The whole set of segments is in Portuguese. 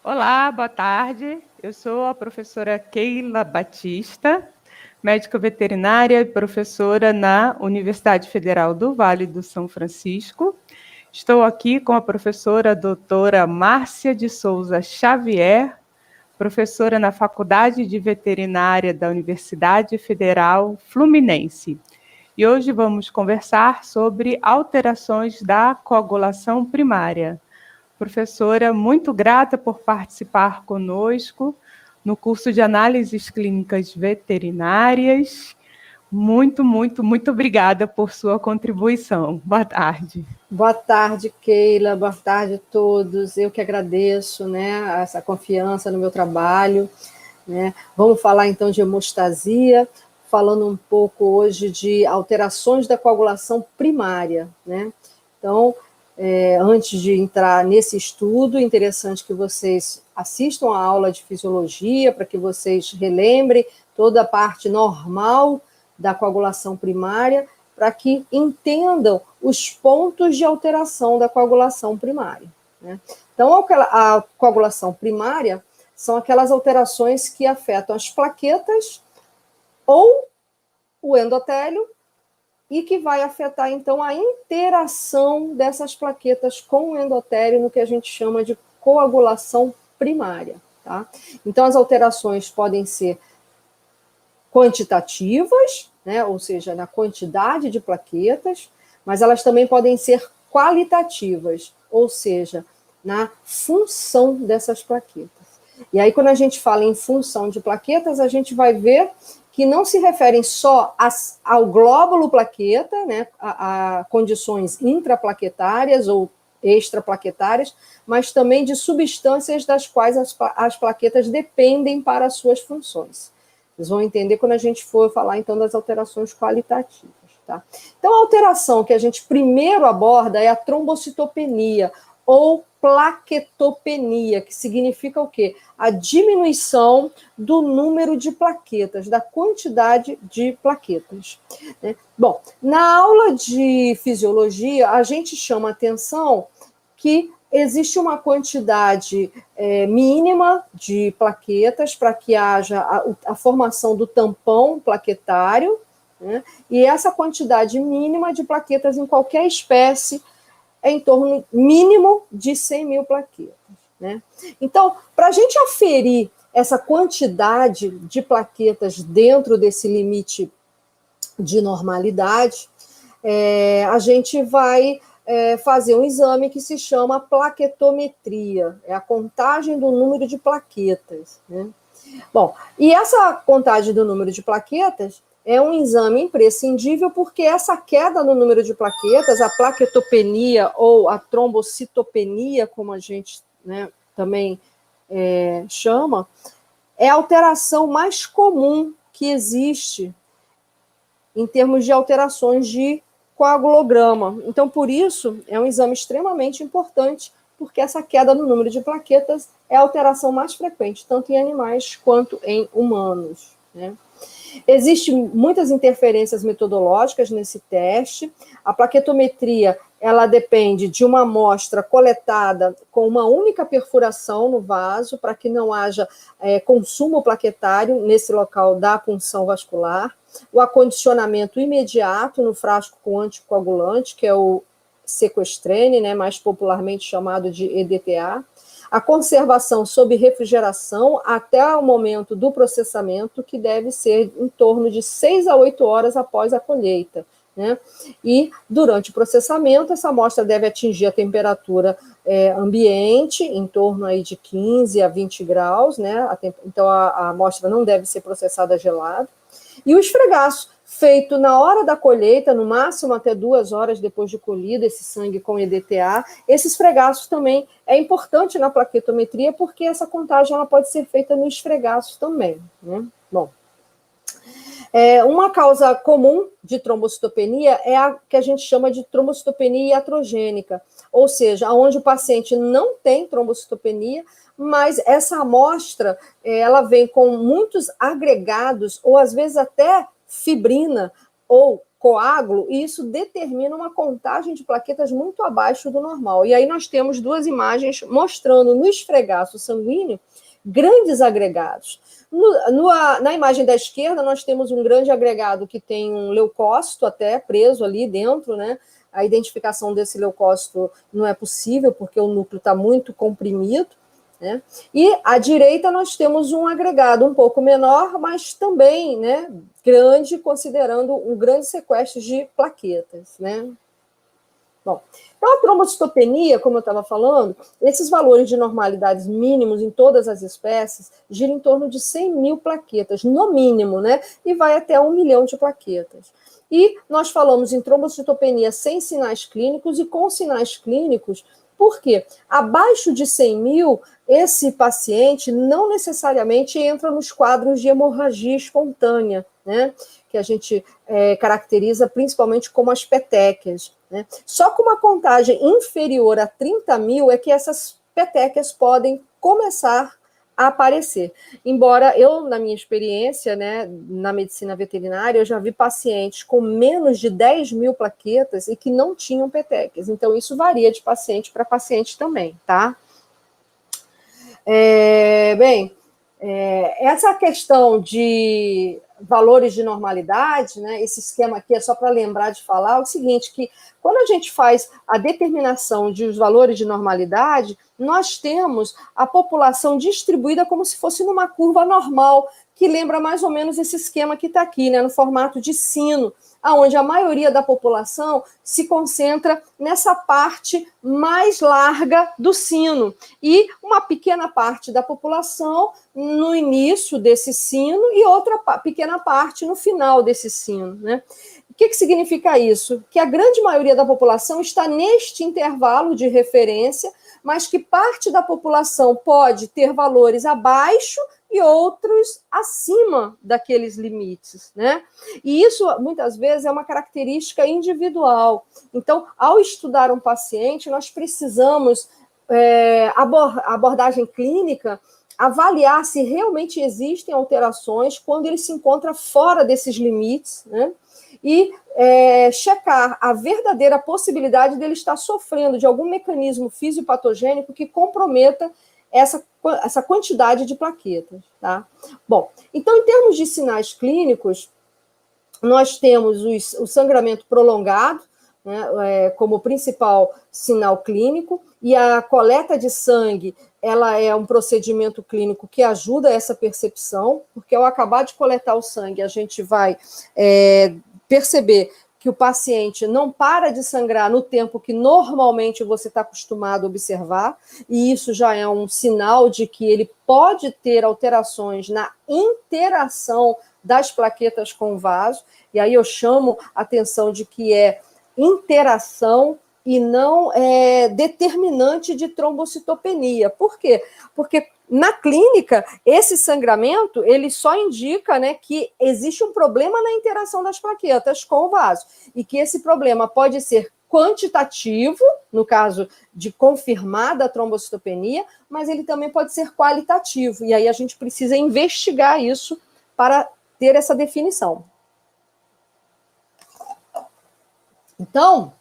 Olá, boa tarde. Eu sou a professora Keila Batista, médica veterinária e professora na Universidade Federal do Vale do São Francisco. Estou aqui com a professora doutora Márcia de Souza Xavier, professora na Faculdade de Veterinária da Universidade Federal Fluminense. E hoje vamos conversar sobre alterações da coagulação primária. Professora, muito grata por participar conosco no curso de análises clínicas veterinárias. Muito obrigada por sua contribuição. Boa tarde. Boa tarde, Keila. Boa tarde a todos. Eu que agradeço, né, essa confiança no meu trabalho, né? Vamos falar então de hemostasia, falando um pouco hoje de alterações da coagulação primária, né? Então, antes de entrar nesse estudo, interessante que vocês assistam a aula de fisiologia para que vocês relembrem toda a parte normal da coagulação primária, para que entendam os pontos de alteração da coagulação primária, né? Então, a coagulação primária são aquelas alterações que afetam as plaquetas ou o endotélio e que vai afetar, então, a interação dessas plaquetas com o endotélio no que a gente chama de coagulação primária, tá? Então, as alterações podem ser quantitativas, né, ou seja, na quantidade de plaquetas, mas elas também podem ser qualitativas, ou seja, na função dessas plaquetas. E aí, quando a gente fala em função de plaquetas, a gente vai ver que não se referem só ao glóbulo plaqueta, né, a condições intraplaquetárias ou extraplaquetárias, mas também de substâncias das quais as plaquetas dependem para as suas funções. Vocês vão entender quando a gente for falar, então, das alterações qualitativas, tá? Então, a alteração que a gente primeiro aborda é a trombocitopenia, ou plaquetopenia, que significa o quê? A diminuição do número de plaquetas, da quantidade de plaquetas, né? Bom, na aula de fisiologia, a gente chama atenção que existe uma quantidade mínima de plaquetas para que haja a formação do tampão plaquetário, né? E essa quantidade mínima de plaquetas em qualquer espécie é em torno mínimo de 100 mil plaquetas, né? Então, para a gente aferir essa quantidade de plaquetas dentro desse limite de normalidade, a gente vai fazer um exame que se chama plaquetometria, é a contagem do número de plaquetas, né? Bom, e essa contagem do número de plaquetas é um exame imprescindível porque essa queda no número de plaquetas, a plaquetopenia ou a trombocitopenia, como a gente, né, também chama, é a alteração mais comum que existe em termos de alterações de coagulograma. Então, por isso, é um exame extremamente importante, porque essa queda no número de plaquetas é a alteração mais frequente, tanto em animais quanto em humanos, né? Existem muitas interferências metodológicas nesse teste. A plaquetometria, ela depende de uma amostra coletada com uma única perfuração no vaso, para que não haja consumo plaquetário nesse local da punção vascular. O acondicionamento imediato no frasco com anticoagulante, que é o sequestrene, né, mais popularmente chamado de EDTA. A conservação sob refrigeração até o momento do processamento, que deve ser em torno de 6 a 8 horas após a colheita, né? E durante o processamento, essa amostra deve atingir a temperatura ambiente, em torno aí de 15 a 20 graus, né? Então a amostra não deve ser processada gelada. E o esfregaço, feito na hora da colheita, no máximo até 2 horas depois de colhido esse sangue com EDTA. Esse esfregaço também é importante na plaquetometria, porque essa contagem ela pode ser feita no esfregaço também, né? Bom, uma causa comum de trombocitopenia é a que a gente chama de trombocitopenia iatrogênica, ou seja, onde o paciente não tem trombocitopenia, mas essa amostra ela vem com muitos agregados, ou às vezes até fibrina ou coágulo, e isso determina uma contagem de plaquetas muito abaixo do normal. E aí nós temos duas imagens mostrando no esfregaço sanguíneo grandes agregados. Na imagem da esquerda, nós temos um grande agregado que tem um leucócito até preso ali dentro, né? A identificação desse leucócito não é possível, porque o núcleo está muito comprimido, né? E à direita nós temos um agregado um pouco menor, mas também, né, grande, considerando um grande sequestro de plaquetas, né? Bom, então a trombocitopenia, como eu estava falando, esses valores de normalidades mínimos em todas as espécies giram em torno de 100.000 plaquetas, no mínimo, né? E vai até 1 milhão de plaquetas. E nós falamos em trombocitopenia sem sinais clínicos e com sinais clínicos. Por quê? Abaixo de 100.000, esse paciente não necessariamente entra nos quadros de hemorragia espontânea, né? Que a gente caracteriza principalmente como as petequias, né? Só com uma contagem inferior a 30.000 é que essas petequias podem começar a aparecer. Embora eu, na minha experiência, né, na medicina veterinária, eu já vi pacientes com menos de 10.000 plaquetas e que não tinham petequias. Então, isso varia de paciente para paciente também, tá? Essa questão de valores de normalidade, né, esse esquema aqui é só para lembrar de falar o seguinte, que quando a gente faz a determinação de os valores de normalidade, nós temos a população distribuída como se fosse numa curva normal, que lembra mais ou menos esse esquema que está aqui, né, no formato de sino, onde a maioria da população se concentra nessa parte mais larga do sino, e uma pequena parte da população no início desse sino e outra pequena parte no final desse sino, né? O que significa isso? Que a grande maioria da população está neste intervalo de referência, mas que parte da população pode ter valores abaixo e outros acima daqueles limites, né? E isso, muitas vezes, é uma característica individual. Então, ao estudar um paciente, nós precisamos, abordagem clínica, avaliar se realmente existem alterações quando ele se encontra fora desses limites, né? E checar a verdadeira possibilidade dele estar sofrendo de algum mecanismo fisiopatogênico que comprometa essa quantidade de plaquetas, tá? Bom, então, em termos de sinais clínicos, nós temos o sangramento prolongado, né, como principal sinal clínico, e a coleta de sangue, ela é um procedimento clínico que ajuda essa percepção, porque ao acabar de coletar o sangue, a gente vai perceber que o paciente não para de sangrar no tempo que normalmente você está acostumado a observar, e isso já é um sinal de que ele pode ter alterações na interação das plaquetas com o vaso, e aí eu chamo a atenção de que é interação e não determinante de trombocitopenia. Por quê? Porque na clínica, esse sangramento, ele só indica, né, que existe um problema na interação das plaquetas com o vaso, e que esse problema pode ser quantitativo, no caso de confirmada a trombocitopenia, mas ele também pode ser qualitativo, e aí a gente precisa investigar isso para ter essa definição. Então,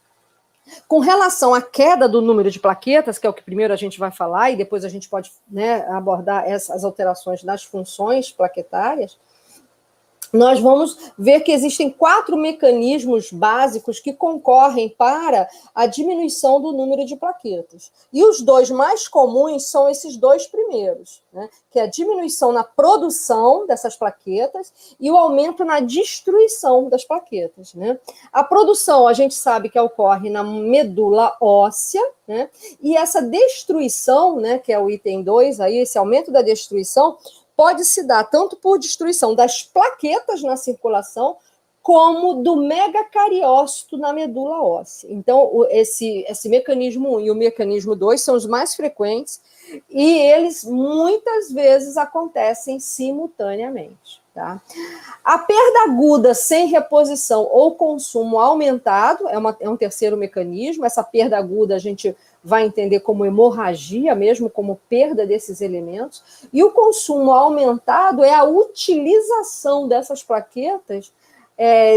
com relação à queda do número de plaquetas, que é o que primeiro a gente vai falar, e depois a gente pode, né, abordar essas alterações nas funções plaquetárias, nós vamos ver que existem 4 mecanismos básicos que concorrem para a diminuição do número de plaquetas. E os 2 mais comuns são esses 2 primeiros, né? Que é a diminuição na produção dessas plaquetas e o aumento na destruição das plaquetas, né? A produção, a gente sabe que ocorre na medula óssea, né? E essa destruição, né, que é o item 2, aí, esse aumento da destruição, pode se dar tanto por destruição das plaquetas na circulação, como do megacariócito na medula óssea. Então, esse mecanismo 1 e o mecanismo 2 são os mais frequentes, e eles muitas vezes acontecem simultaneamente, tá? A perda aguda sem reposição ou consumo aumentado é um terceiro mecanismo. Essa perda aguda a gente vai entender como hemorragia mesmo, como perda desses elementos. E o consumo aumentado é a utilização dessas plaquetas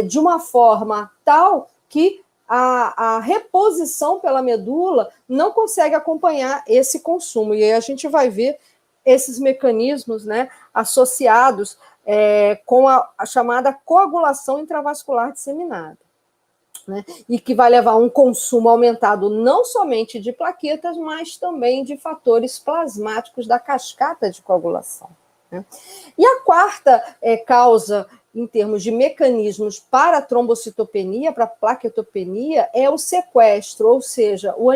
de uma forma tal que a reposição pela medula não consegue acompanhar esse consumo. E aí a gente vai ver esses mecanismos, né, associados com a chamada coagulação intravascular disseminada, né, e que vai levar a um consumo aumentado não somente de plaquetas, mas também de fatores plasmáticos da cascata de coagulação, né. E a quarta causa, em termos de mecanismos para a trombocitopenia, para a plaquetopenia, é o sequestro, ou seja, o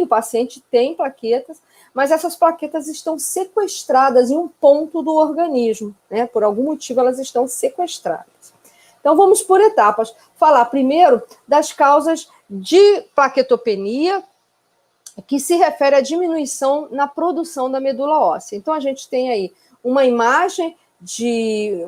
paciente tem plaquetas, mas essas plaquetas estão sequestradas em um ponto do organismo, né? Por algum motivo elas estão sequestradas. Então vamos por etapas. Falar primeiro das causas de plaquetopenia, que se refere à diminuição na produção da medula óssea. Então a gente tem aí uma imagem de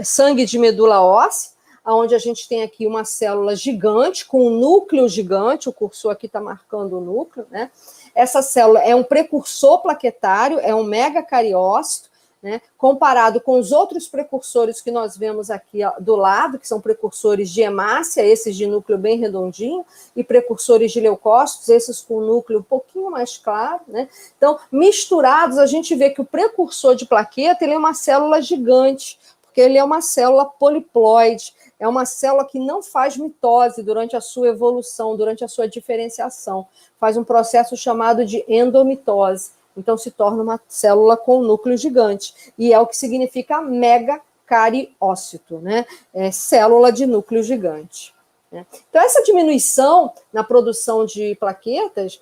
sangue de medula óssea, onde a gente tem aqui uma célula gigante, com um núcleo gigante, o cursor aqui está marcando o núcleo, né? Essa célula é um precursor plaquetário, é um megacariócito, né? Comparado com os outros precursores que nós vemos aqui do lado, que são precursores de hemácia, esses de núcleo bem redondinho, e precursores de leucócitos, esses com núcleo um pouquinho mais claro, né? Então, misturados, a gente vê que o precursor de plaqueta ele é uma célula gigante, porque ele é uma célula poliploide, é uma célula que não faz mitose durante a sua evolução, durante a sua diferenciação, faz um processo chamado de endomitose. Então, se torna uma célula com núcleo gigante. E é o que significa megacariócito, né? É célula de núcleo gigante. Né? Então, essa diminuição na produção de plaquetas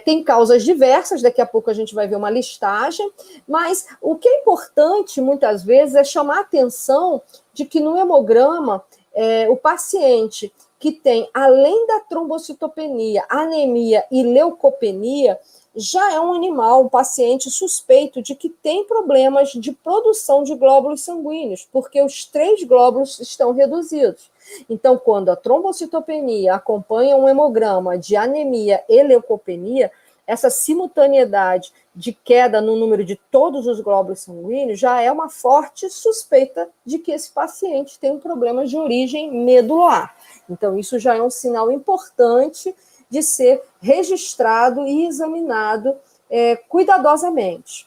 tem causas diversas, daqui a pouco a gente vai ver uma listagem, mas o que é importante, muitas vezes, é chamar a atenção de que no hemograma, o paciente que tem, além da trombocitopenia, anemia e leucopenia, já é um paciente suspeito de que tem problemas de produção de glóbulos sanguíneos, porque os 3 glóbulos estão reduzidos. Então, quando a trombocitopenia acompanha um hemograma de anemia e leucopenia, essa simultaneidade de queda no número de todos os glóbulos sanguíneos já é uma forte suspeita de que esse paciente tem um problema de origem medular. Então, isso já é um sinal importante de ser registrado e examinado cuidadosamente.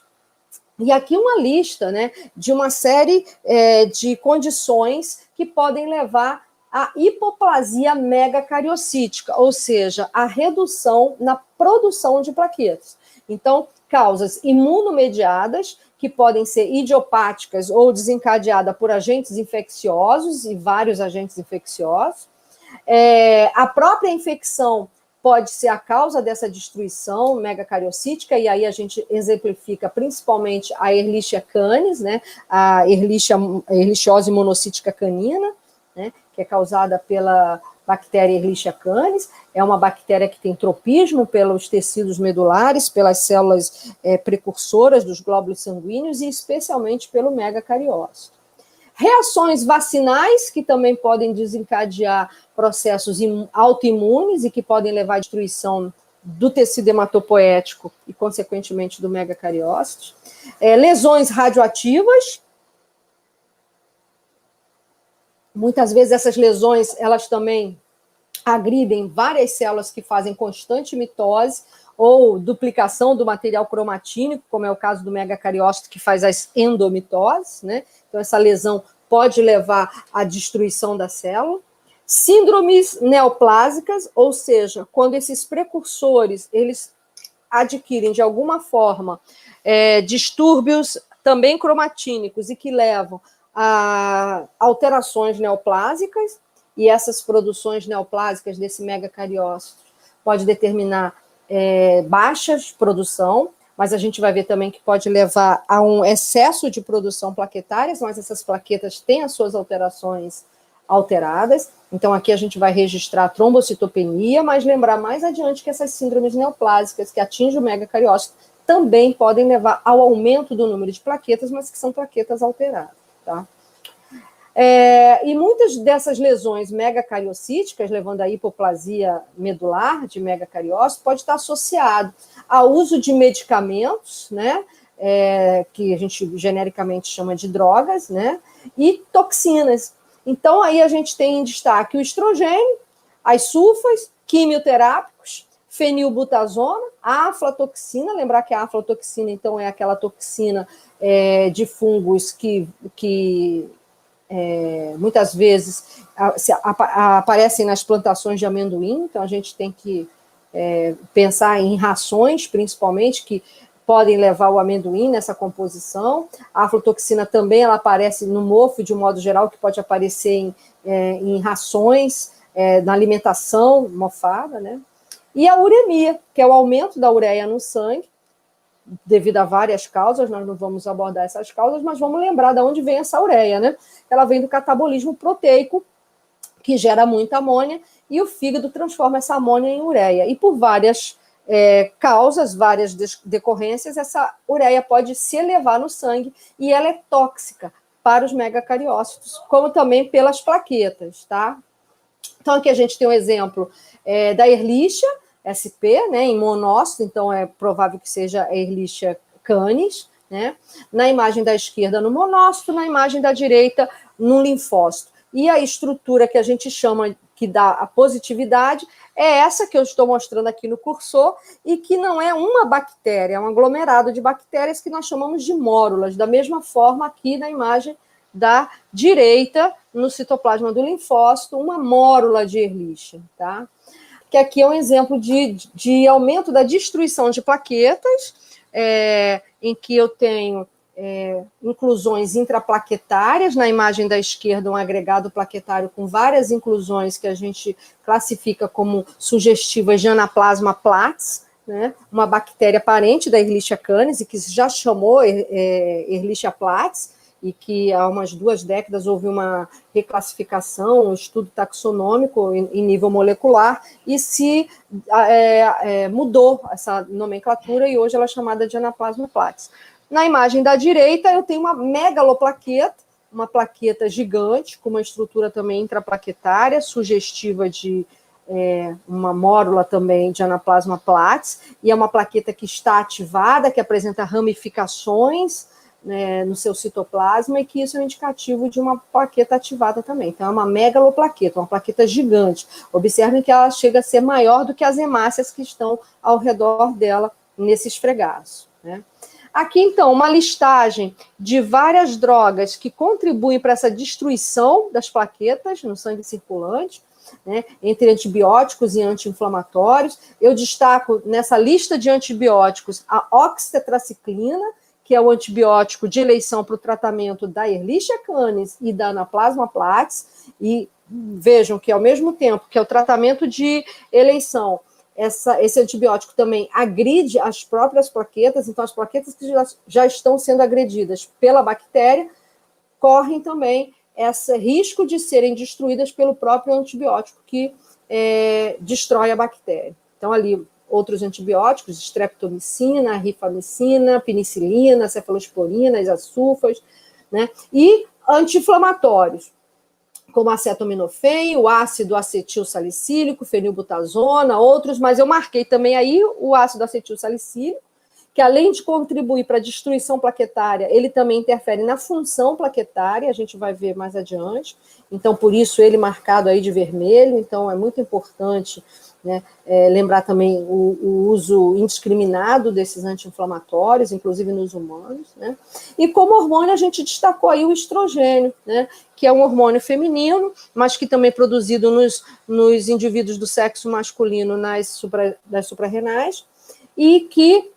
E aqui uma lista, né, de uma série de condições que podem levar à hipoplasia megacariocítica, ou seja, a redução na produção de plaquetas. Então, causas imunomediadas, que podem ser idiopáticas ou desencadeadas por agentes infecciosos e vários agentes infecciosos. A própria infecção pode ser a causa dessa destruição megacariocítica, e aí a gente exemplifica principalmente a Ehrlichia canis, né, a Ehrlichiose monocítica canina, né, que é causada pela bactéria Ehrlichia canis, é uma bactéria que tem tropismo pelos tecidos medulares, pelas células precursoras dos glóbulos sanguíneos e especialmente pelo megacariócito. Reações vacinais, que também podem desencadear processos autoimunes e que podem levar à destruição do tecido hematopoético e, consequentemente, do megacariócito. Lesões radioativas. Muitas vezes essas lesões, elas também agridem várias células que fazem constante mitose ou duplicação do material cromatínico, como é o caso do megacariócito, que faz as endomitoses, né? Então, essa lesão pode levar à destruição da célula. Síndromes neoplásicas, ou seja, quando esses precursores, eles adquirem, de alguma forma, distúrbios também cromatínicos e que levam a alterações neoplásicas, e essas produções neoplásicas desse megacariócito pode determinar baixa de produção, mas a gente vai ver também que pode levar a um excesso de produção plaquetária, mas essas plaquetas têm as suas alterações alteradas. Então, aqui a gente vai registrar a trombocitopenia, mas lembrar mais adiante que essas síndromes neoplásicas que atingem o megacariócito também podem levar ao aumento do número de plaquetas, mas que são plaquetas alteradas, tá? E muitas dessas lesões megacariocíticas, levando à hipoplasia medular de megacariócito, pode estar associado ao uso de medicamentos, né, que a gente genericamente chama de drogas, né, e toxinas. Então, aí a gente tem em destaque o estrogênio, as sulfas, quimioterápicos, fenilbutazona, a aflatoxina, lembrar que a aflatoxina, então, é aquela toxina de fungos que muitas vezes aparecem nas plantações de amendoim, então a gente tem que pensar em rações, principalmente, que podem levar o amendoim nessa composição. A aflatoxina também ela aparece no mofo, de um modo geral, que pode aparecer em rações, na alimentação mofada, né? E a uremia, que é o aumento da ureia no sangue, devido a várias causas, nós não vamos abordar essas causas, mas vamos lembrar de onde vem essa ureia, né? Ela vem do catabolismo proteico, que gera muita amônia, e o fígado transforma essa amônia em ureia. E por várias causas, várias decorrências, essa ureia pode se elevar no sangue e ela é tóxica para os megacariócitos, como também pelas plaquetas, tá? Então, aqui a gente tem um exemplo da Ehrlichia sp, né, em monócito, então é provável que seja a Ehrlichia canis, né? Na imagem da esquerda no monócito, na imagem da direita no linfócito. E a estrutura que a gente chama, que dá a positividade, é essa que eu estou mostrando aqui no cursor, e que não é uma bactéria, é um aglomerado de bactérias que nós chamamos de mórulas, da mesma forma aqui na imagem da direita, no citoplasma do linfócito, uma mórula de Ehrlichia, tá? Que aqui é um exemplo de aumento da destruição de plaquetas, em que eu tenho inclusões intraplaquetárias, na imagem da esquerda um agregado plaquetário com várias inclusões que a gente classifica como sugestivas de Anaplasma platis, né? Uma bactéria parente da Ehrlichia canis, e que já chamou Ehrlichia platis, e que há umas 2 décadas houve uma reclassificação, um estudo taxonômico em nível molecular, e se mudou essa nomenclatura, e hoje ela é chamada de Anaplasma platis. Na imagem da direita, eu tenho uma megaloplaqueta, uma plaqueta gigante, com uma estrutura também intraplaquetária, sugestiva de uma mórula também de Anaplasma platis, e é uma plaqueta que está ativada, que apresenta ramificações, né, no seu citoplasma, e que isso é um indicativo de uma plaqueta ativada também. Então, é uma megaloplaqueta, uma plaqueta gigante. Observem que ela chega a ser maior do que as hemácias que estão ao redor dela nesse esfregaço, né? Aqui, então, uma listagem de várias drogas que contribuem para essa destruição das plaquetas no sangue circulante, né, entre antibióticos e anti-inflamatórios. Eu destaco nessa lista de antibióticos a oxitetraciclina, que é o antibiótico de eleição para o tratamento da Ehrlichia canis e da Anaplasma platis, e vejam que, ao mesmo tempo que é o tratamento de eleição, esse antibiótico também agride as próprias plaquetas, então as plaquetas que já estão sendo agredidas pela bactéria correm também esse risco de serem destruídas pelo próprio antibiótico que destrói a bactéria. Então, ali, outros antibióticos, streptomicina, rifamicina, penicilina, cefalosporina, isosulfas, né? E anti-inflamatórios, como acetaminofém, o ácido acetil salicílico, fenilbutazona, outros, mas eu marquei também aí o ácido acetil salicílico, que além de contribuir para a destruição plaquetária, ele também interfere na função plaquetária, a gente vai ver mais adiante, então por isso ele marcado aí de vermelho, então é muito importante, né, lembrar também o uso indiscriminado desses anti-inflamatórios, inclusive nos humanos, né? E como hormônio a gente destacou aí o estrogênio, né, que é um hormônio feminino, mas que também é produzido nos indivíduos do sexo masculino das suprarrenais, e que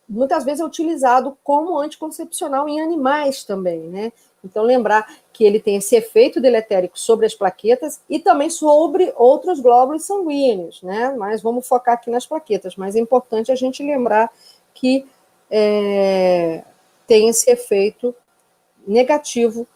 muitas vezes é utilizado como anticoncepcional em animais também, né? Então, lembrar que ele tem esse efeito deletérico sobre as plaquetas e também sobre outros glóbulos sanguíneos, né? Mas vamos focar aqui nas plaquetas. Mas é importante a gente lembrar que tem esse efeito negativo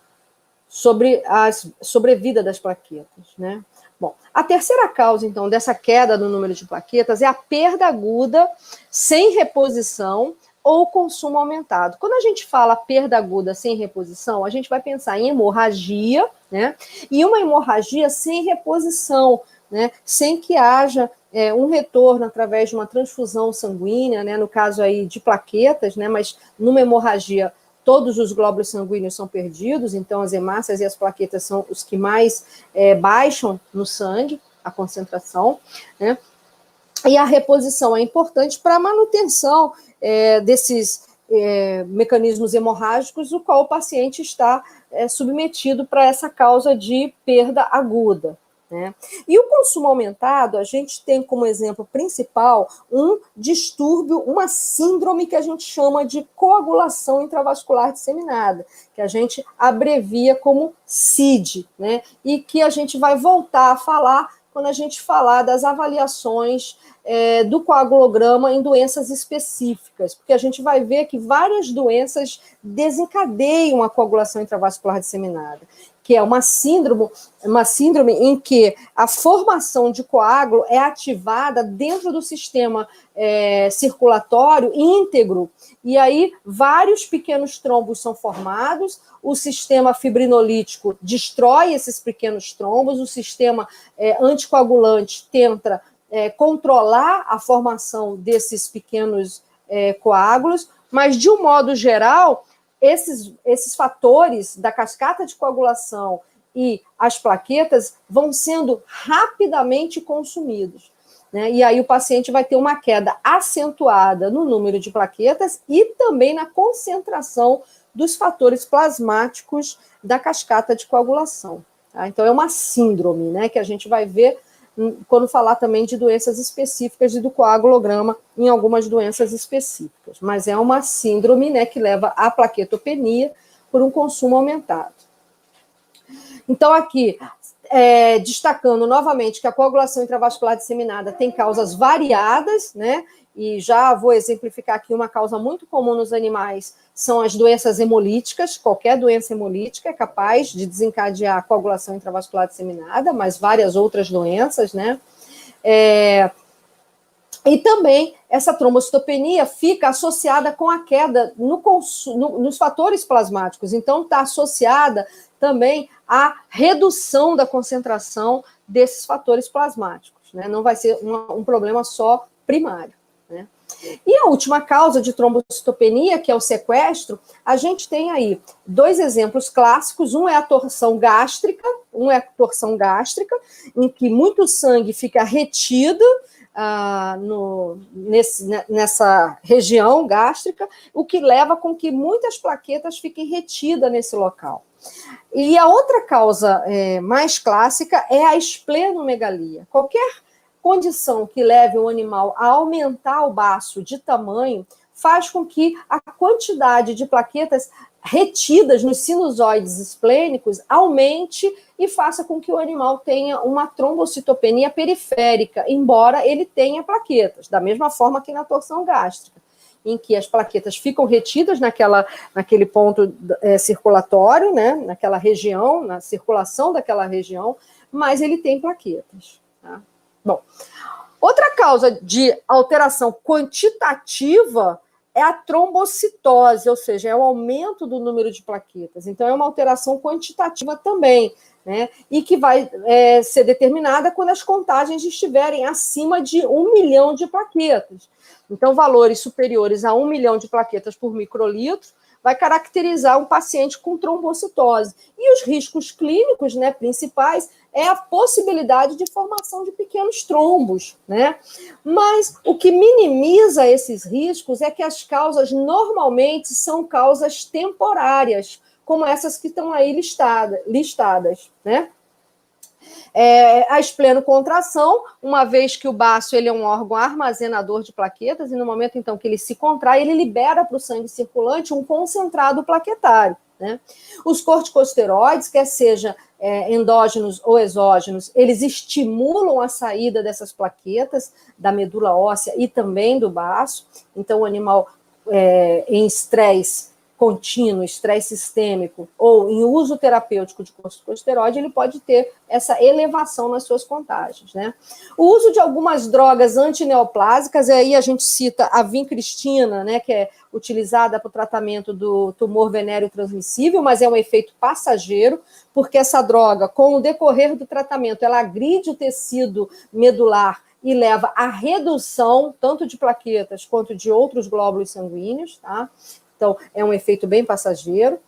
sobre a sobrevida das plaquetas, né? Bom, a terceira causa, então, dessa queda no número de plaquetas é a perda aguda sem reposição ou consumo aumentado. Quando a gente fala perda aguda sem reposição, a gente vai pensar em hemorragia, né? E uma hemorragia sem reposição, né? Sem que haja um retorno através de uma transfusão sanguínea, né? No caso aí de plaquetas, né? Mas numa hemorragia todos os glóbulos sanguíneos são perdidos, então as hemácias e as plaquetas são os que mais baixam no sangue, a concentração, né? E a reposição é importante para a manutenção desses mecanismos hemorrágicos, o qual o paciente está submetido para essa causa de perda aguda, né? E o consumo aumentado, a gente tem como exemplo principal um distúrbio, uma síndrome que a gente chama de coagulação intravascular disseminada, que a gente abrevia como CID, né? E que a gente vai voltar a falar quando a gente falar das avaliações do coagulograma em doenças específicas, porque a gente vai ver que várias doenças desencadeiam a coagulação intravascular disseminada, que é uma síndrome em que a formação de coágulo é ativada dentro do sistema circulatório íntegro, e aí vários pequenos trombos são formados, o sistema fibrinolítico destrói esses pequenos trombos, o sistema anticoagulante tenta controlar a formação desses pequenos coágulos, mas, de um modo geral, esses fatores da cascata de coagulação e as plaquetas vão sendo rapidamente consumidos, né? E aí o paciente vai ter uma queda acentuada no número de plaquetas e também na concentração dos fatores plasmáticos da cascata de coagulação, tá? Então, é uma síndrome, né, que a gente vai ver quando falar também de doenças específicas e do coagulograma em algumas doenças específicas. Mas é uma síndrome, né, que leva à plaquetopenia por um consumo aumentado. Então, aqui, destacando novamente que a coagulação intravascular disseminada tem causas variadas, né? E já vou exemplificar aqui uma causa muito comum nos animais, são as doenças hemolíticas. Qualquer doença hemolítica é capaz de desencadear a coagulação intravascular disseminada, mas várias outras doenças, né? E também essa trombocitopenia fica associada com a queda nos fatores plasmáticos, então está associada também à redução da concentração desses fatores plasmáticos, né? Não vai ser um problema só primário, né? E a última causa de trombocitopenia, que é o sequestro, a gente tem aí dois exemplos clássicos. Um é a torção gástrica, em que muito sangue fica retido nessa região gástrica, o que leva com que muitas plaquetas fiquem retidas nesse local. E a outra causa mais clássica é a esplenomegalia. Qualquer condição que leve o animal a aumentar o baço de tamanho faz com que a quantidade de plaquetas retidas nos sinusoides esplênicos aumente e faça com que o animal tenha uma trombocitopenia periférica, embora ele tenha plaquetas, da mesma forma que na torção gástrica, em que as plaquetas ficam retidas naquele ponto circulatório, né, naquela região, na circulação daquela região, mas ele tem plaquetas, tá? Bom, outra causa de alteração quantitativa é a trombocitose, ou seja, é o aumento do número de plaquetas. Então, é uma alteração quantitativa também, né? E que vai ser determinada quando as contagens estiverem acima de 1 milhão de plaquetas. Então, valores superiores a 1 milhão de plaquetas por microlitro vai caracterizar um paciente com trombocitose. E os riscos clínicos, né, principais é a possibilidade de formação de pequenos trombos, né? Mas o que minimiza esses riscos é que as causas normalmente são causas temporárias, como essas que estão aí listadas, né? A esplenocontração, uma vez que o baço ele é um órgão armazenador de plaquetas, e no momento então que ele se contrai, ele libera para o sangue circulante um concentrado plaquetário, né? Os corticosteroides, quer seja endógenos ou exógenos, eles estimulam a saída dessas plaquetas da medula óssea e também do baço. Então, o animal em estresse contínuo, estresse sistêmico, ou em uso terapêutico de corticosteroide, ele pode ter essa elevação nas suas contagens, né? O uso de algumas drogas antineoplásicas, aí a gente cita a vincristina, né, que é utilizada para o tratamento do tumor venéreo transmissível, mas é um efeito passageiro, porque essa droga, com o decorrer do tratamento, ela agride o tecido medular e leva à redução tanto de plaquetas quanto de outros glóbulos sanguíneos, tá? Então, é um efeito bem passageiro.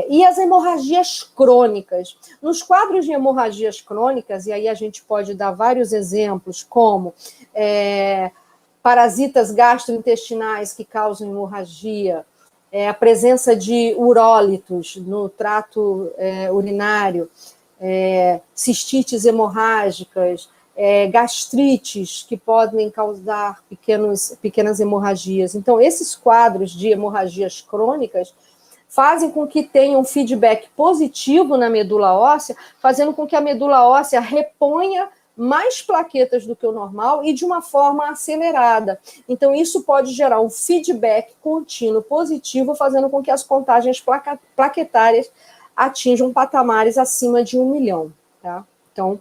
E as hemorragias crônicas. Nos quadros de hemorragias crônicas, e aí a gente pode dar vários exemplos, como parasitas gastrointestinais que causam hemorragia, a presença de urólitos no trato urinário, cistites hemorrágicas, gastrites que podem causar pequenas hemorragias. Então, esses quadros de hemorragias crônicas fazem com que tenha um feedback positivo na medula óssea, fazendo com que a medula óssea reponha mais plaquetas do que o normal e de uma forma acelerada. Então, isso pode gerar um feedback contínuo positivo, fazendo com que as contagens plaquetárias atinjam patamares acima de 1 milhão. Tá? Então,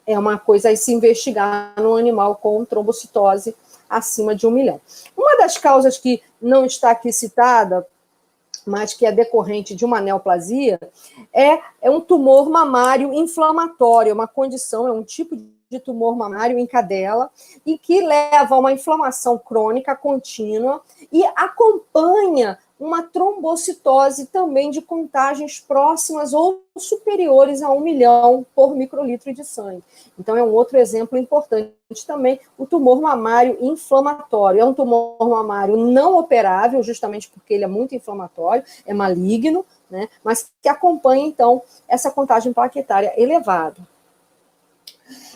é uma coisa a se investigar no animal com trombocitose acima de 1 milhão. Uma das causas que não está aqui citada, mas que é decorrente de uma neoplasia, é um tumor mamário inflamatório, uma condição, é um tipo de tumor mamário em cadela, e que leva a uma inflamação crônica contínua e acompanha uma trombocitose também de contagens próximas ou superiores a 1 milhão por microlitro de sangue. Então, é um outro exemplo importante também, o tumor mamário inflamatório. É um tumor mamário não operável, justamente porque ele é muito inflamatório, é maligno, né, mas que acompanha, então, essa contagem plaquetária elevada.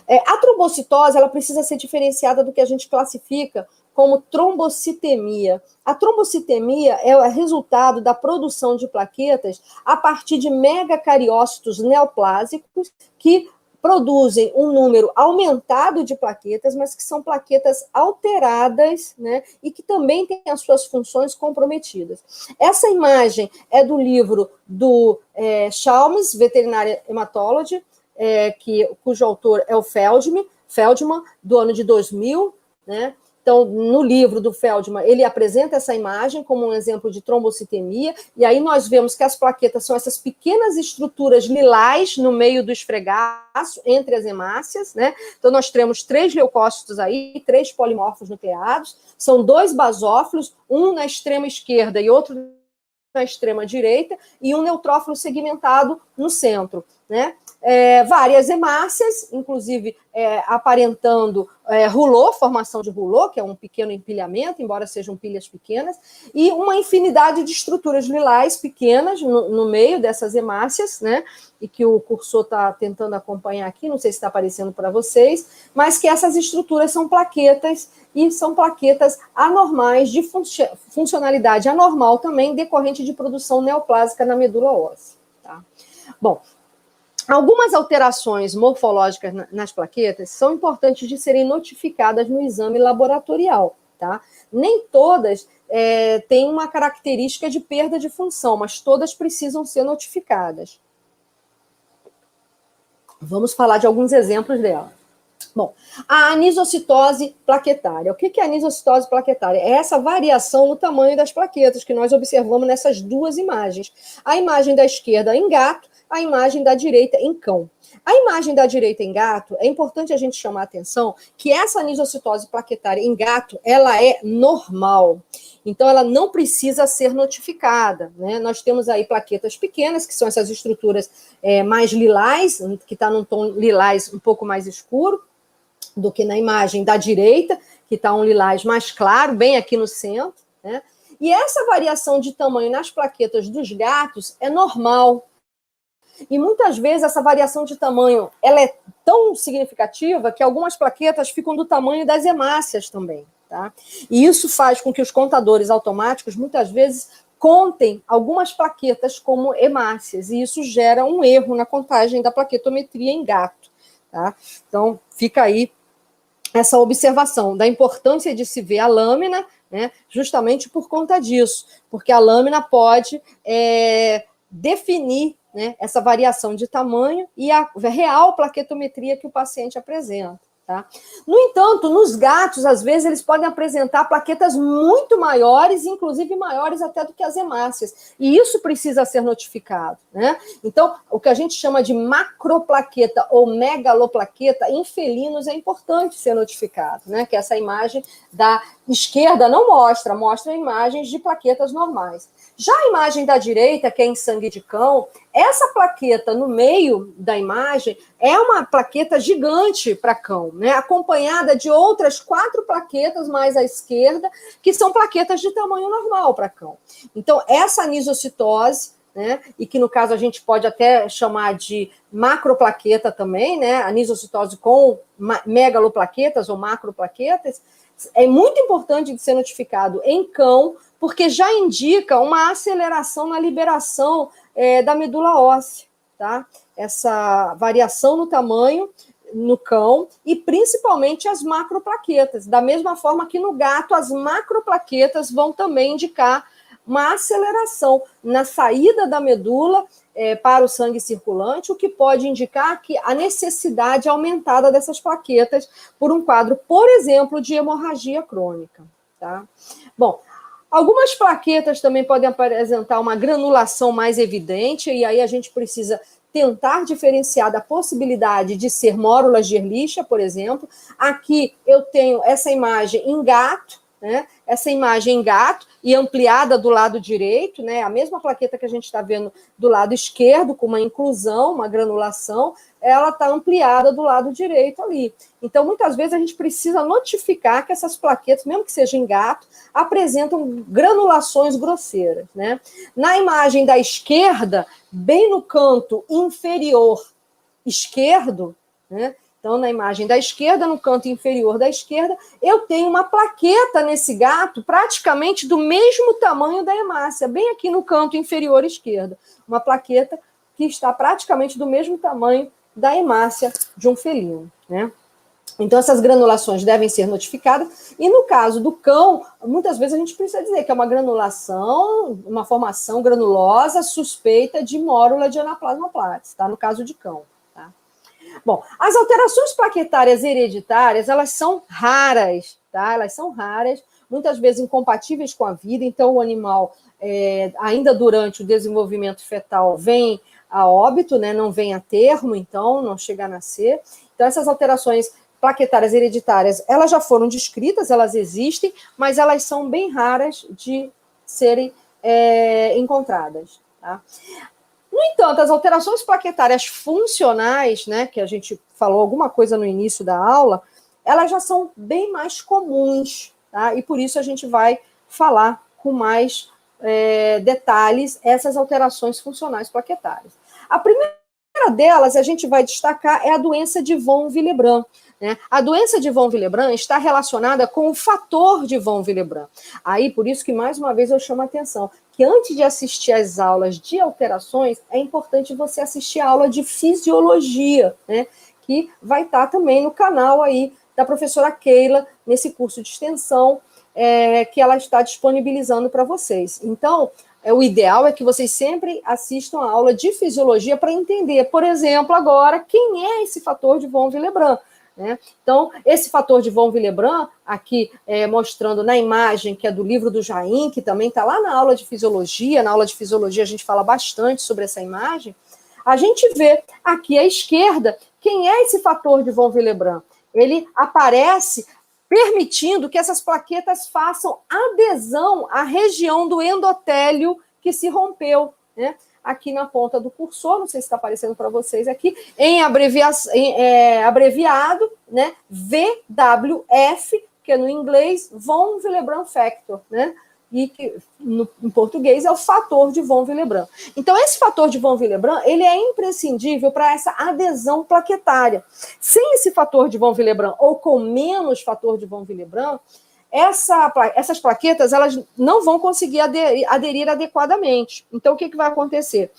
A trombocitose, ela precisa ser diferenciada do que a gente classifica como trombocitemia. A trombocitemia é o resultado da produção de plaquetas a partir de megacariócitos neoplásicos que produzem um número aumentado de plaquetas, mas que são plaquetas alteradas, né, e que também têm as suas funções comprometidas. Essa imagem é do livro do Chalmers, Veterinary Hematology, cujo autor é o Feldman, do ano de 2000, né? Então, no livro do Feldman, ele apresenta essa imagem como um exemplo de trombocitemia, e aí nós vemos que as plaquetas são essas pequenas estruturas lilás no meio do esfregaço, entre as hemácias, né? Então, nós temos 3 leucócitos aí, 3 polimorfos nucleados, são 2 basófilos, um na extrema esquerda e outro na extrema direita, e um neutrófilo segmentado no centro, né? Várias hemácias, inclusive aparentando rouleau, formação de rouleau, que é um pequeno empilhamento, embora sejam pilhas pequenas, e uma infinidade de estruturas lilás pequenas no meio dessas hemácias, né, e que o cursor está tentando acompanhar aqui, não sei se está aparecendo para vocês, mas que essas estruturas são plaquetas, e são plaquetas anormais, de funcionalidade anormal também, decorrente de produção neoplásica na medula óssea. Tá? Bom, algumas alterações morfológicas nas plaquetas são importantes de serem notificadas no exame laboratorial, tá? Nem todas têm uma característica de perda de função, mas todas precisam ser notificadas. Vamos falar de alguns exemplos dela. Bom, a anisocitose plaquetária. O que é a anisocitose plaquetária? É essa variação no tamanho das plaquetas que nós observamos nessas duas imagens. A imagem da esquerda em gato, a imagem da direita em cão. A imagem da direita em gato, é importante a gente chamar a atenção que essa anisocitose plaquetária em gato, ela é normal. Então, ela não precisa ser notificada, né? Nós temos aí plaquetas pequenas, que são essas estruturas mais lilás, que está num tom lilás um pouco mais escuro do que na imagem da direita, que está um lilás mais claro, bem aqui no centro, né? E essa variação de tamanho nas plaquetas dos gatos é normal. E muitas vezes essa variação de tamanho ela é tão significativa que algumas plaquetas ficam do tamanho das hemácias também, tá? E isso faz com que os contadores automáticos muitas vezes contem algumas plaquetas como hemácias, e isso gera um erro na contagem da plaquetometria em gato, tá? Então, fica aí essa observação da importância de se ver a lâmina, né, justamente por conta disso, porque a lâmina pode definir, né, essa variação de tamanho e a real plaquetometria que o paciente apresenta. Tá? No entanto, nos gatos, às vezes, eles podem apresentar plaquetas muito maiores, inclusive maiores até do que as hemácias. E isso precisa ser notificado, né? Então, o que a gente chama de macroplaqueta ou megaloplaqueta em felinos é importante ser notificado, né? Que essa imagem da esquerda não mostra, mostra imagens de plaquetas normais. Já a imagem da direita, que é em sangue de cão, essa plaqueta no meio da imagem é uma plaqueta gigante para cão, né? Acompanhada de outras 4 plaquetas mais à esquerda, que são plaquetas de tamanho normal para cão. Então, essa anisocitose, né? E que no caso a gente pode até chamar de macroplaqueta também, né? Anisocitose com megaloplaquetas ou macroplaquetas, é muito importante de ser notificado em cão, porque já indica uma aceleração na liberação da medula óssea, tá? Essa variação no tamanho no cão e principalmente as macroplaquetas. Da mesma forma que no gato, as macroplaquetas vão também indicar uma aceleração na saída da medula para o sangue circulante, o que pode indicar que a necessidade aumentada dessas plaquetas por um quadro, por exemplo, de hemorragia crônica, tá? Bom, algumas plaquetas também podem apresentar uma granulação mais evidente, e aí a gente precisa tentar diferenciar da possibilidade de ser mórulas de Ehrlichia, por exemplo. Aqui eu tenho essa imagem em gato, né? Essa imagem em gato e ampliada do lado direito, né? A mesma plaqueta que a gente está vendo do lado esquerdo, com uma inclusão, uma granulação, ela está ampliada do lado direito ali. Então, muitas vezes, a gente precisa notificar que essas plaquetas, mesmo que seja em gato, apresentam granulações grosseiras, né? Na imagem da esquerda, bem no canto inferior esquerdo, né? Então, na imagem da esquerda, no canto inferior da esquerda, eu tenho uma plaqueta nesse gato praticamente do mesmo tamanho da hemácia, bem aqui no canto inferior esquerdo. Uma plaqueta que está praticamente do mesmo tamanho da hemácia de um felino, né? Então, essas granulações devem ser notificadas. E no caso do cão, muitas vezes a gente precisa dizer que é uma granulação, uma formação granulosa suspeita de mórula de Anaplasma platis, tá? No caso de cão. Bom, as alterações plaquetárias hereditárias, elas são raras, tá? Elas são raras, muitas vezes incompatíveis com a vida, então o animal, ainda durante o desenvolvimento fetal, vem a óbito, né? Não vem a termo, então, não chega a nascer. Então, essas alterações plaquetárias hereditárias, elas já foram descritas, elas existem, mas elas são bem raras de serem encontradas, tá? No entanto, as alterações plaquetárias funcionais, né, que a gente falou alguma coisa no início da aula, elas já são bem mais comuns, tá? E por isso a gente vai falar com mais detalhes essas alterações funcionais plaquetárias. A primeira delas, a gente vai destacar, é a doença de von Willebrand, né? A doença de von Willebrand está relacionada com o fator de von Willebrand. Aí, por isso que, mais uma vez, eu chamo a atenção, que antes de assistir às aulas de alterações, é importante você assistir a aula de fisiologia, né? Que vai estar também no canal aí da professora Keila, nesse curso de extensão que ela está disponibilizando para vocês. Então, o ideal é que vocês sempre assistam a aula de fisiologia para entender, por exemplo, agora, quem é esse fator de von Willebrand, né? Então, esse fator de von Willebrand, aqui mostrando na imagem, que é do livro do Jain, que também está lá na aula de fisiologia, a gente fala bastante sobre essa imagem, a gente vê aqui à esquerda quem é esse fator de von Willebrand. Ele aparece permitindo que essas plaquetas façam adesão à região do endotélio que se rompeu, né? Aqui na ponta do cursor, não sei se está aparecendo para vocês aqui, em abreviado, né? VWF, que é no inglês von Willebrand factor, né? E que em português é o fator de von Willebrand. Então, esse fator de von Willebrand, ele é imprescindível para essa adesão plaquetária. Sem esse fator de von Willebrand, ou com menos fator de von Willebrand, essas plaquetas elas não vão conseguir aderir adequadamente. Então, o que vai acontecer?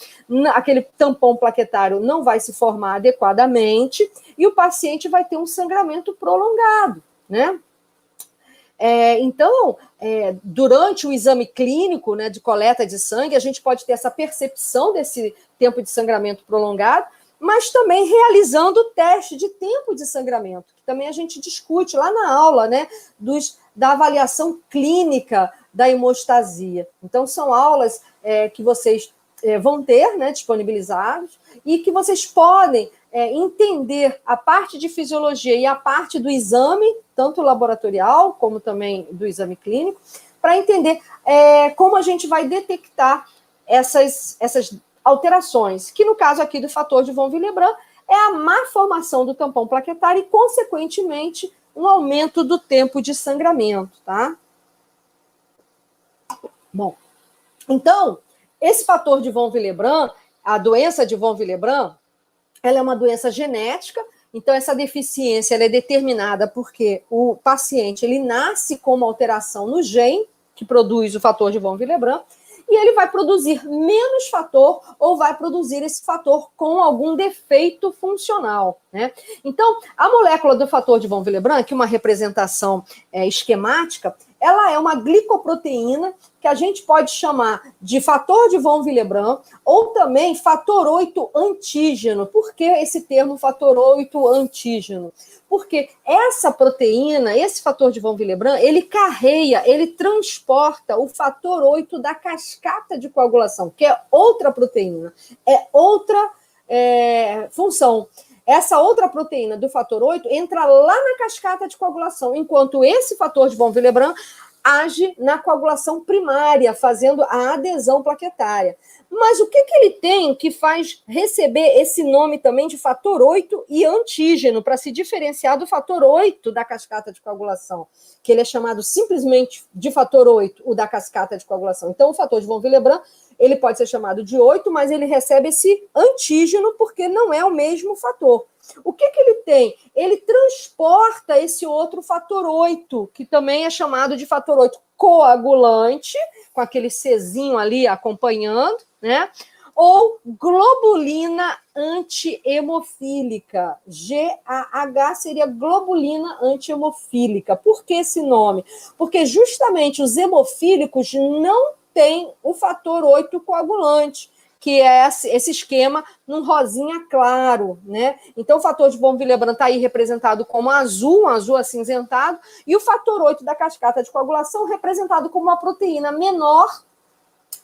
Aquele tampão plaquetário não vai se formar adequadamente e o paciente vai ter um sangramento prolongado, né? Então, durante o exame clínico, né, de coleta de sangue, a gente pode ter essa percepção desse tempo de sangramento prolongado, mas também realizando o teste de tempo de sangramento, que também a gente discute lá na aula, né, da avaliação clínica da hemostasia. Então, são aulas que vocês vão ter, né, disponibilizados, e que vocês podem entender a parte de fisiologia e a parte do exame, tanto laboratorial como também do exame clínico, para entender como a gente vai detectar essas alterações, que no caso aqui do fator de von Willebrand é a má formação do tampão plaquetário e, consequentemente, um aumento do tempo de sangramento, tá? Bom, então, esse fator de von Willebrand, a doença de von Willebrand, ela é uma doença genética, então essa deficiência ela é determinada porque o paciente ele nasce com uma alteração no gene que produz o fator de von Willebrand, e ele vai produzir menos fator ou vai produzir esse fator com algum defeito funcional, né? Então, a molécula do fator de von Willebrand, que é uma representação esquemática, ela é uma glicoproteína que a gente pode chamar de fator de von Willebrand ou também fator 8 antígeno. Por que esse termo fator 8 antígeno? Porque essa proteína, esse fator de von Willebrand, ele carrega, ele transporta o fator 8 da cascata de coagulação, que é outra proteína, é outra função. Essa outra proteína do fator 8 entra lá na cascata de coagulação, enquanto esse fator de von Willebrand age na coagulação primária, fazendo a adesão plaquetária. Mas o que ele tem que faz receber esse nome também de fator 8 e antígeno, para se diferenciar do fator 8 da cascata de coagulação, que ele é chamado simplesmente de fator 8, o da cascata de coagulação. Então, o fator de von Willebrand, ele pode ser chamado de 8, mas ele recebe esse antígeno porque não é o mesmo fator. O que ele tem? Ele transporta esse outro fator 8, que também é chamado de fator 8 coagulante, com aquele Czinho ali acompanhando, né? Ou globulina antihemofílica. GAH seria globulina antihemofílica. Por que esse nome? Porque justamente os hemofílicos não têm o fator 8 coagulante, que é esse esquema num rosinha claro, né? Então, o fator de von Willebrand está aí representado como azul, um azul acinzentado, e o fator 8 da cascata de coagulação representado como uma proteína menor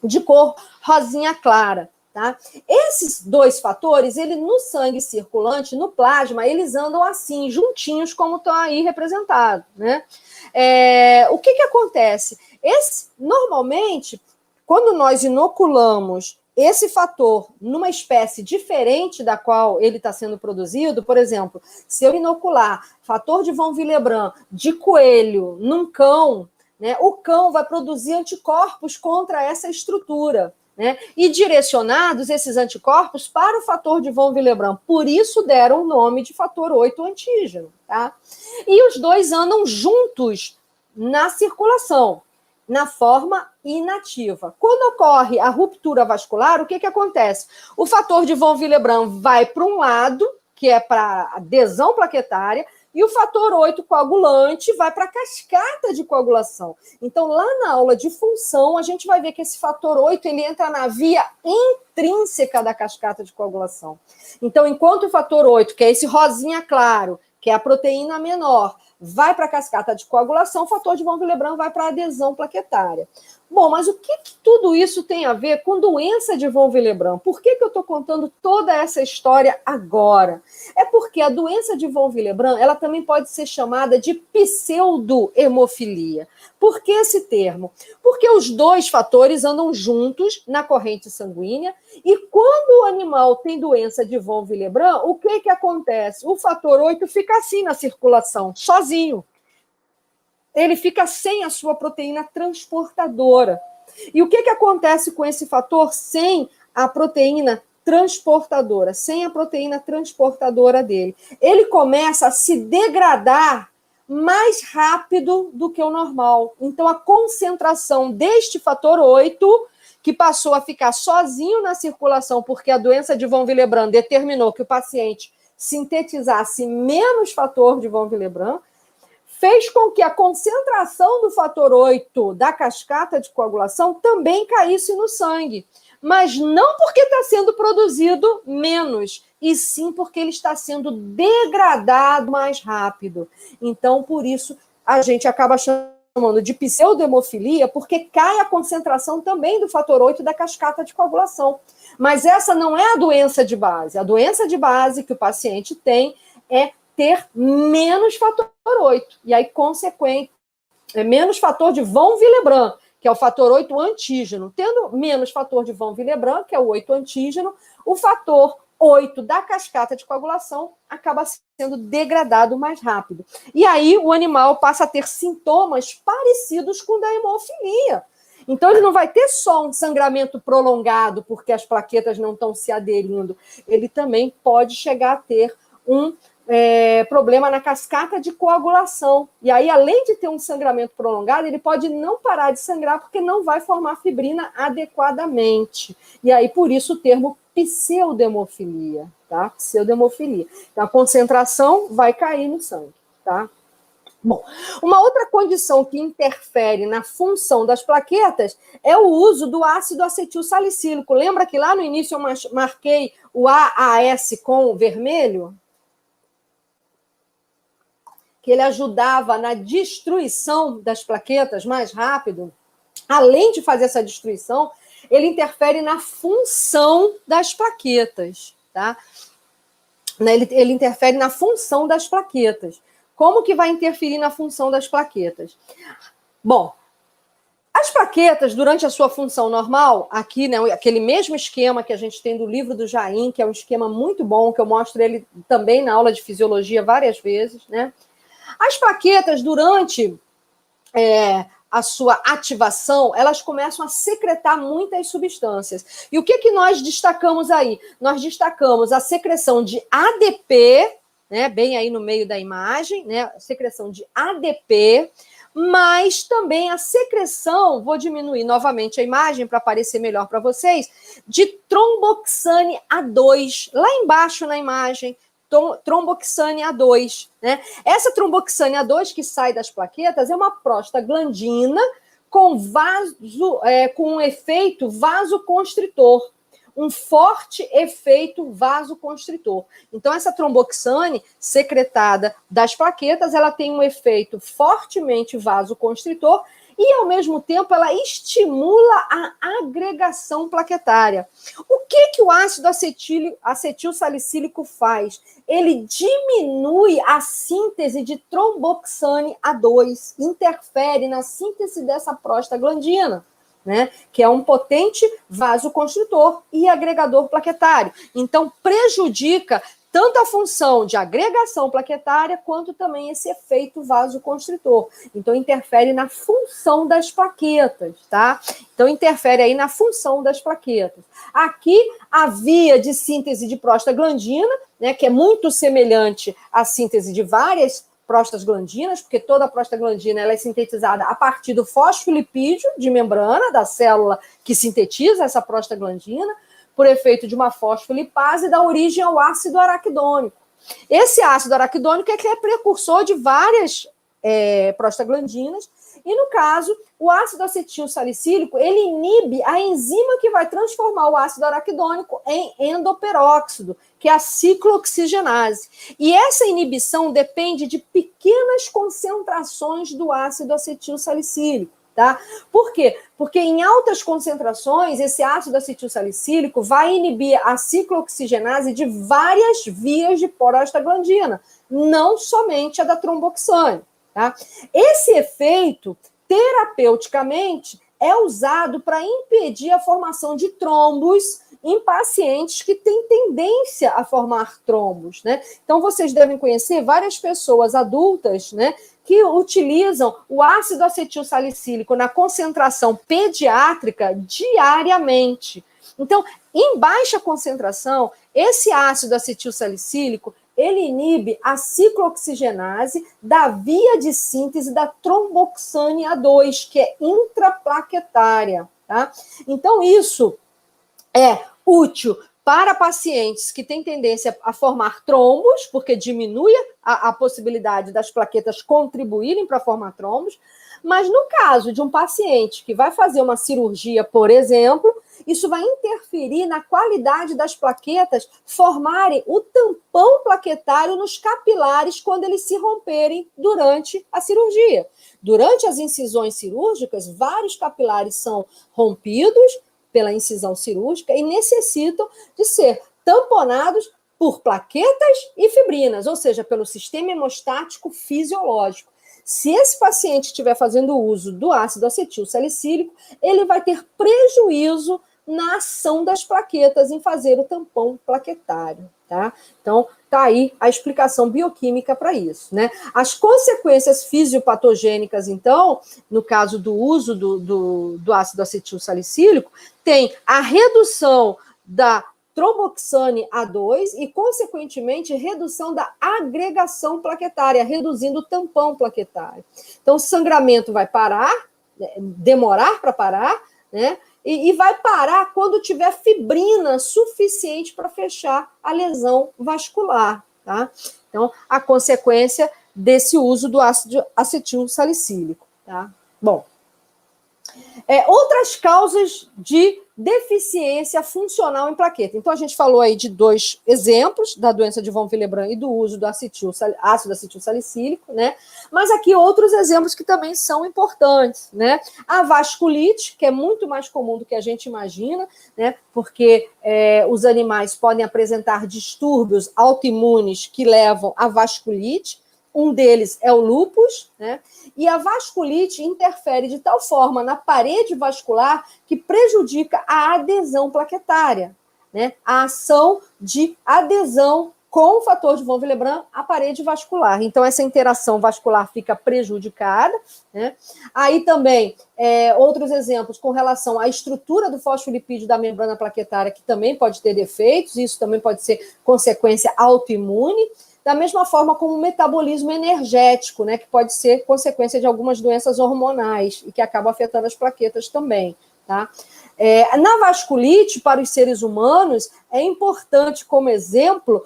de cor rosinha clara, tá? Esses dois fatores, ele no sangue circulante, no plasma, eles andam assim, juntinhos, como estão aí representados, né? O que acontece? Normalmente, quando nós inoculamos esse fator numa espécie diferente da qual ele está sendo produzido, por exemplo, se eu inocular fator de von Willebrand de coelho num cão, né, o cão vai produzir anticorpos contra essa estrutura, né, e direcionados esses anticorpos para o fator de von Willebrand. Por isso deram o nome de fator 8 antígeno, tá? E os dois andam juntos na circulação, na forma inativa. Quando ocorre a ruptura vascular, o que acontece? O fator de von Willebrand vai para um lado, que é para adesão plaquetária, e o fator 8 coagulante vai para a cascata de coagulação. Então, lá na aula de função, a gente vai ver que esse fator 8 ele entra na via intrínseca da cascata de coagulação. Então, enquanto o fator 8, que é esse rosinha claro, que é a proteína menor, vai para a cascata de coagulação, o fator de von Willebrand vai para a adesão plaquetária. Bom, mas o que tudo isso tem a ver com doença de von Willebrand? Por que eu estou contando toda essa história agora? É porque a doença de von Willebrand, ela também pode ser chamada de pseudohemofilia. Por que esse termo? Porque os dois fatores andam juntos na corrente sanguínea e quando o animal tem doença de von Willebrand, o que acontece? O fator 8 fica assim na circulação, sozinho. Ele fica sem a sua proteína transportadora. E o que acontece com esse fator sem a proteína transportadora, sem a proteína transportadora dele? Ele começa a se degradar mais rápido do que o normal. Então, a concentração deste fator 8, que passou a ficar sozinho na circulação, porque a doença de von Willebrand determinou que o paciente sintetizasse menos fator de von Willebrand, fez com que a concentração do fator 8 da cascata de coagulação também caísse no sangue. Mas não porque está sendo produzido menos, e sim porque ele está sendo degradado mais rápido. Então, por isso, a gente acaba chamando de pseudohemofilia, porque cai a concentração também do fator 8 da cascata de coagulação. Mas essa não é a doença de base. A doença de base que o paciente tem é ter menos fator 8. E aí, consequente, menos fator de von Willebrand, que é o fator 8 antígeno. Tendo menos fator de von Willebrand, que é o 8 antígeno, o fator 8 da cascata de coagulação acaba sendo degradado mais rápido. E aí o animal passa a ter sintomas parecidos com o da hemofilia. Então ele não vai ter só um sangramento prolongado porque as plaquetas não estão se aderindo. Ele também pode chegar a ter um problema na cascata de coagulação. E aí, além de ter um sangramento prolongado, ele pode não parar de sangrar porque não vai formar fibrina adequadamente. E aí, por isso, o termo pseudohemofilia, tá? Pseudohemofilia. Então, a concentração vai cair no sangue, tá? Bom, uma outra condição que interfere na função das plaquetas é o uso do ácido acetil salicílico. Lembra que lá no início eu marquei o AAS com vermelho? Que ele ajudava na destruição das plaquetas mais rápido. Além de fazer essa destruição, ele interfere na função das plaquetas, tá? Ele interfere na função das plaquetas. Como que vai interferir na função das plaquetas? Bom, as plaquetas, durante a sua função normal, aqui, né, aquele mesmo esquema que a gente tem do livro do Jaim, que é um esquema muito bom, que eu mostro ele também na aula de fisiologia várias vezes, né? As plaquetas, durante a sua ativação, elas começam a secretar muitas substâncias. E o que nós destacamos aí? Nós destacamos a secreção de ADP, né, bem aí no meio da imagem, né, a secreção de ADP, mas também a secreção, vou diminuir novamente a imagem para aparecer melhor para vocês, de tromboxane A2, lá embaixo na imagem, tromboxane A2, né? Essa tromboxane A2 que sai das plaquetas é uma prostaglandina com um efeito vasoconstritor, um forte efeito vasoconstritor. Então, essa tromboxane secretada das plaquetas, ela tem um efeito fortemente vasoconstritor e, ao mesmo tempo, ela estimula a agregação plaquetária. O que o ácido acetil salicílico faz? Ele diminui a síntese de tromboxane A2, interfere na síntese dessa prostaglandina, né, que é um potente vasoconstritor e agregador plaquetário. Então, prejudica tanto a função de agregação plaquetária, quanto também esse efeito vasoconstritor. Então, interfere na função das plaquetas, tá? Então, interfere aí na função das plaquetas. Aqui, a via de síntese de prostaglandina, né, que é muito semelhante à síntese de várias prostaglandinas, porque toda a prostaglandina ela é sintetizada a partir do fosfolipídio de membrana da célula que sintetiza essa prostaglandina, por efeito de uma fosfolipase, dá origem ao ácido araquidônico. Esse ácido araquidônico é que é precursor de várias prostaglandinas, e no caso, o ácido acetil salicílico, ele inibe a enzima que vai transformar o ácido araquidônico em endoperóxido, que é a ciclooxigenase. E essa inibição depende de pequenas concentrações do ácido acetil salicílico. Tá? Por quê? Porque em altas concentrações, esse ácido acetil salicílico vai inibir a ciclooxigenase de várias vias de prostaglandina, não somente a da tromboxane. Tá? Esse efeito, terapeuticamente, é usado para impedir a formação de trombos em pacientes que têm tendência a formar trombos, né? Então, vocês devem conhecer várias pessoas adultas, né, que utilizam o ácido acetil salicílico na concentração pediátrica diariamente. Então, em baixa concentração, esse ácido acetil salicílico, ele inibe a ciclooxigenase da via de síntese da tromboxane A2, que é intraplaquetária, tá? Então, isso é útil para pacientes que têm tendência a formar trombos, porque diminui a possibilidade das plaquetas contribuírem para formar trombos, Mas no caso de um paciente que vai fazer uma cirurgia, por exemplo, isso vai interferir na qualidade das plaquetas formarem o tampão plaquetário nos capilares quando eles se romperem durante a cirurgia. Durante as incisões cirúrgicas, vários capilares são rompidos pela incisão cirúrgica e necessitam de ser tamponados por plaquetas e fibrinas, ou seja, pelo sistema hemostático fisiológico. Se esse paciente estiver fazendo uso do ácido acetil salicílico, ele vai ter prejuízo na ação das plaquetas em fazer o tampão plaquetário, tá? Então, tá aí a explicação bioquímica para isso, né? As consequências fisiopatogênicas, então, no caso do uso do ácido acetil salicílico, tem a redução da tromboxane A2 e, consequentemente, redução da agregação plaquetária, reduzindo o tampão plaquetário. Então, o sangramento vai parar, demorar para parar, né? E vai parar quando tiver fibrina suficiente para fechar a lesão vascular, tá? Então, a consequência desse uso do ácido acetil salicílico, tá? Bom, outras causas de deficiência funcional em plaqueta. Então, a gente falou aí de 2 exemplos, da doença de von Willebrand e do uso do ácido acetil salicílico, né? Mas aqui outros exemplos que também são importantes, né? A vasculite, que é muito mais comum do que a gente imagina, né? Porque os animais podem apresentar distúrbios autoimunes que levam à vasculite. Um deles é o lúpus, né? E a vasculite interfere de tal forma na parede vascular que prejudica a adesão plaquetária, né? A ação de adesão com o fator de von Willebrand à parede vascular. Então, essa interação vascular fica prejudicada, né? Aí também, outros exemplos com relação à estrutura do fosfolipídio da membrana plaquetária, que também pode ter defeitos, isso também pode ser consequência autoimune. Da mesma forma como o metabolismo energético, né, que pode ser consequência de algumas doenças hormonais e que acaba afetando as plaquetas também, tá? Na vasculite, para os seres humanos, é importante, como exemplo,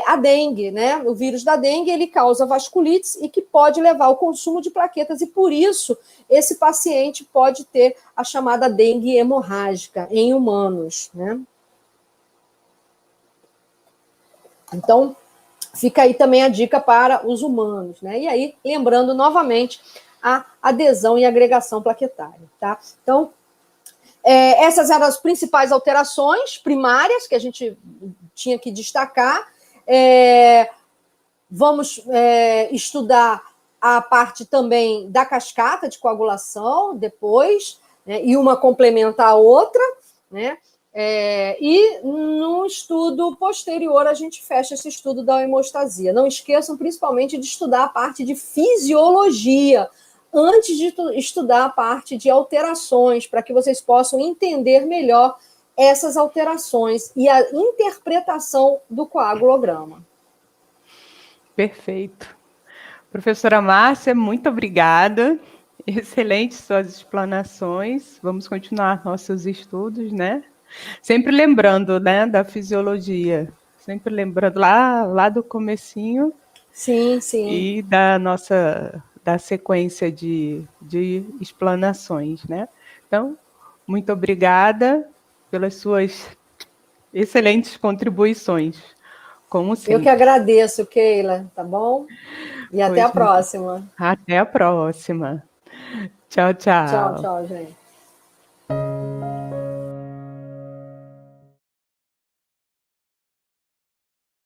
a dengue, né? O vírus da dengue, ele causa vasculites e que pode levar ao consumo de plaquetas e, por isso, esse paciente pode ter a chamada dengue hemorrágica em humanos, né? Então, fica aí também a dica para os humanos, né? E aí, lembrando novamente a adesão e agregação plaquetária, tá? Então, essas eram as principais alterações primárias que a gente tinha que destacar. Vamos estudar a parte também da cascata de coagulação depois, né? E uma complementa a outra, né? E no estudo posterior a gente fecha esse estudo da hemostasia. Não esqueçam principalmente de estudar a parte de fisiologia antes de estudar a parte de alterações, para que vocês possam entender melhor essas alterações e a interpretação do coagulograma. Perfeito. Professora Márcia, muito obrigada. Excelentes suas explanações. Vamos continuar nossos estudos, né? Sempre lembrando, né, da fisiologia, sempre lembrando lá do comecinho. Sim, sim. E da sequência de explanações, né? Então, muito obrigada pelas suas excelentes contribuições, como sempre. Eu que agradeço, Keila, tá bom? E até a próxima. Até a próxima. Tchau, tchau. Tchau, tchau, gente.